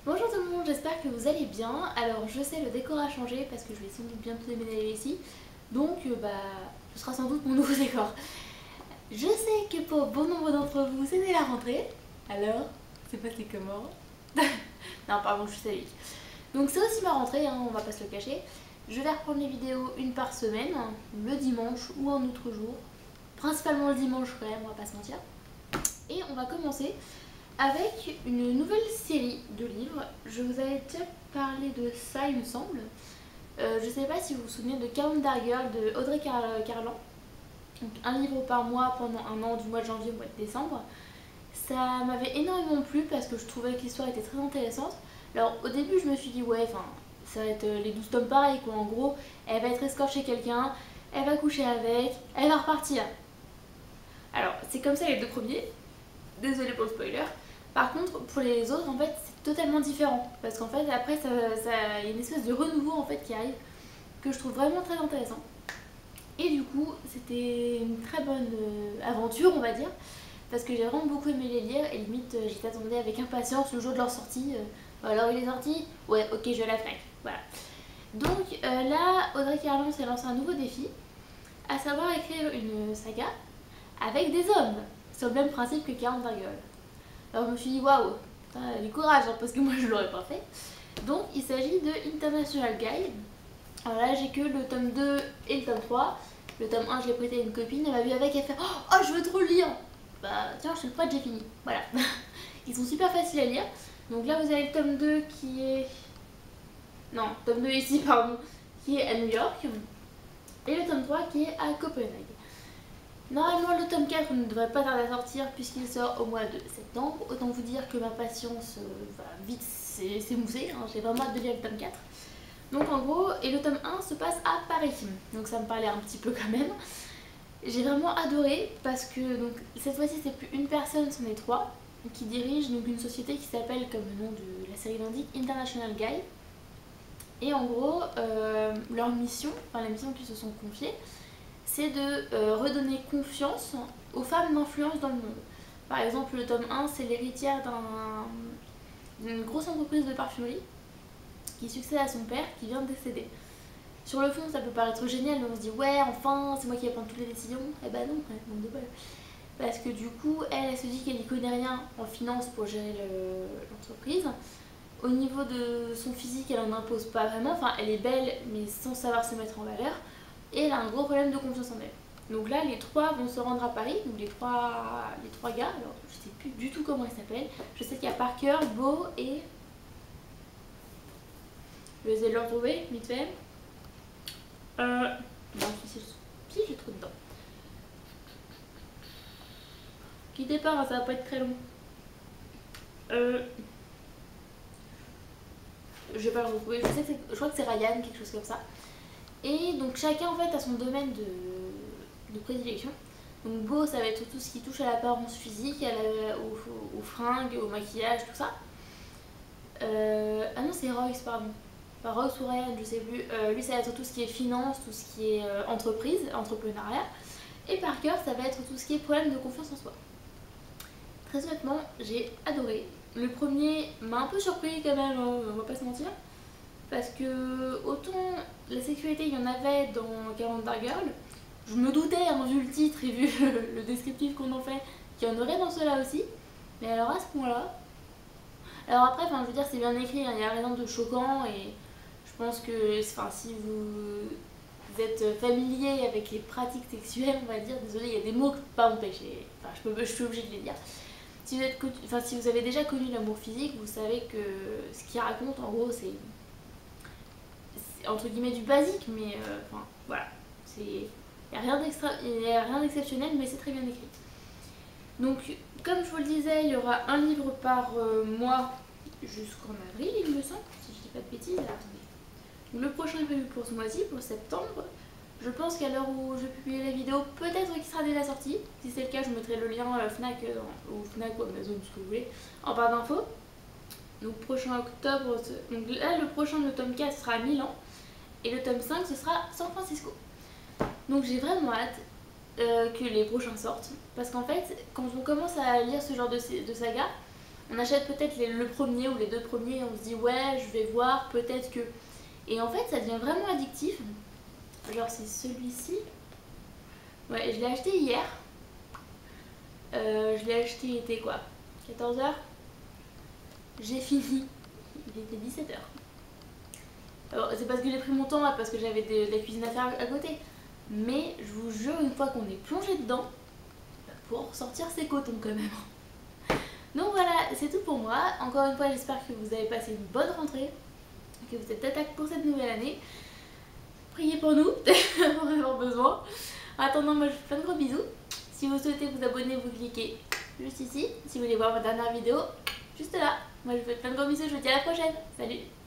Bonjour tout le monde, j'espère que vous allez bien. Alors je sais, le décor a changé parce que je vais sans doute bientôt déménager ici. Donc ce sera sans doute mon nouveau décor. Je sais que pour bon nombre d'entre vous c'était la rentrée. Alors, c'est passé comment? Non pardon, je suis salique. Donc c'est aussi ma rentrée, hein, on va pas se le cacher. Je vais reprendre les vidéos une par semaine, le dimanche ou un autre jour. Principalement le dimanche quand même, on va pas se mentir. Et on va commencer avec une nouvelle série de livres. Je vous avais déjà parlé de ça, il me semble. Je sais pas si vous vous souvenez de Calendar Girl de Audrey Carlan. Donc un livre par mois pendant un an, du mois de janvier au mois de décembre. Ça m'avait énormément plu parce que je trouvais que l'histoire était très intéressante. Alors au début je me suis dit ouais, enfin ça va être les 12 tomes pareils quoi. En gros, elle va être escort chez quelqu'un, elle va coucher avec, elle va repartir. Alors c'est comme ça les deux premiers. Désolée pour le spoiler. Par contre, pour les autres, en fait, c'est totalement différent. Parce qu'en fait, après, il y a une espèce de renouveau en fait qui arrive que je trouve vraiment très intéressant. Et du coup, c'était une très bonne aventure, on va dire. Parce que j'ai vraiment beaucoup aimé les lire et limite, j'y attendais avec impatience le jour de leur sortie. Alors, il est sorti? Ouais, ok, je vais à la Fnac. Voilà. Donc là, Audrey Carlan s'est lancé un nouveau défi, à savoir écrire une saga avec des hommes, sur le même principe que Calendar Girl. Alors je me suis dit waouh, du courage hein, parce que moi je l'aurais pas fait. Donc il s'agit de International Guy. Alors là j'ai que le tome 2 et le tome 3. Le tome 1 je l'ai prêté à une copine, elle m'a vu avec, elle fait oh je veux trop le lire. Bah tiens je te le prête, j'ai fini. Voilà. Ils sont super faciles à lire. Donc là vous avez le tome 2 qui est... Non, tome 2 ici pardon, qui est à New York. Et le tome 3 qui est à Copenhague. Normalement le tome 4 ne devrait pas tarder à sortir puisqu'il sort au mois de septembre. Autant vous dire que ma patience va vite s'émousser, hein. J'ai vraiment hâte de lire le tome 4. Donc en gros, et le tome 1 se passe à Paris. Donc ça me parlait un petit peu quand même. J'ai vraiment adoré parce que donc, cette fois-ci c'est plus une personne, c'en est trois qui dirigent donc, une société qui s'appelle, comme le nom de la série l'indique, International Guy. Et en gros, leur mission, enfin la mission qu'ils se sont confiées, c'est de redonner confiance aux femmes d'influence dans le monde. Par exemple, le tome 1, c'est l'héritière d'une grosse entreprise de parfumerie qui succède à son père qui vient de décéder. Sur le fond, ça peut paraître génial, mais on se dit ouais, enfin, c'est moi qui vais prendre toutes les décisions. Eh ben non, manque de bol. Parce que du coup, elle se dit qu'elle n'y connaît rien en finance pour gérer l'entreprise. Au niveau de son physique, elle en impose pas vraiment. Enfin, elle est belle, mais sans savoir se mettre en valeur. Et elle a un gros problème de confiance en elle. Donc là, les trois vont se rendre à Paris, donc les trois gars, alors je sais plus du tout comment ils s'appellent. Je sais qu'il y a Parker, Beau et... Je vais essayer de le retrouver, vite fait. Non, si j'ai trop dedans. Quittez pas, hein, ça va pas être très long. Je vais pas le retrouver, je crois que c'est Ryan, quelque chose comme ça. Et donc chacun en fait a son domaine de prédilection. Donc Beau, ça va être tout ce qui touche à l'apparence physique, aux fringues, au maquillage, tout ça. Ah non, c'est Royce, pardon. Enfin, Royce ou Ryan, je sais plus. Lui, ça va être tout ce qui est finance, tout ce qui est entreprise, entrepreneuriat. Et Parker, ça va être tout ce qui est problème de confiance en soi. Très honnêtement, j'ai adoré. Le premier m'a un peu surpris quand même, hein, on va pas se mentir. Parce que autant la sexualité il y en avait dans Calendar Girl, je me doutais, hein, vu le titre et vu le descriptif qu'on en fait, qu'il y en aurait dans cela aussi. Mais alors à ce point-là... Alors après, je veux dire, c'est bien écrit, hein, il n'y a rien de choquant et je pense que si vous êtes familier avec les pratiques sexuelles, on va dire, désolé, il y a des mots que je peux pas m'empêcher, je suis obligée de les dire. Si vous avez déjà connu l'amour physique, vous savez que ce qu'il raconte, en gros, c'est entre guillemets du basique, mais voilà. Il n'y a rien d'exceptionnel, mais c'est très bien écrit. Donc, comme je vous le disais, il y aura un livre par mois jusqu'en avril, il me semble, si je dis pas de bêtises. Alors, attendez. Donc, le prochain est prévu pour ce mois-ci, pour septembre. Je pense qu'à l'heure où je vais publier la vidéo, peut-être qu'il sera déjà sorti. Si c'est le cas, je mettrai le lien Fnac ou Fnac ou Amazon, ce que vous voulez, en barre d'infos. Donc, prochain octobre. Donc là, le prochain, le tome 4 sera à Milan. Et le tome 5, ce sera San Francisco. Donc, j'ai vraiment hâte que les prochains sortent. Parce qu'en fait, quand on commence à lire ce genre de saga, On achète peut-être le premier ou les deux premiers et on se dit ouais je vais voir, peut-être que... Et en fait ça devient vraiment addictif. Genre c'est celui-ci. Ouais, je l'ai acheté hier. Je l'ai acheté, il était quoi, 14h. J'ai fini, il était 17h. Alors c'est parce que j'ai pris mon temps, parce que j'avais de la cuisine à faire à côté. Mais je vous jure, une fois qu'on est plongé dedans, pour sortir c'est coton quand même. Donc voilà, c'est tout pour moi. Encore une fois, j'espère que vous avez passé une bonne rentrée, que vous êtes d'attaque pour cette nouvelle année. Priez pour nous, on en avoir besoin. En attendant, moi je vous fais plein de gros bisous. Si vous souhaitez vous abonner, vous cliquez juste ici. Si vous voulez voir ma dernière vidéo, juste là. Moi je vous fais plein de gros bisous, je vous dis à la prochaine. Salut!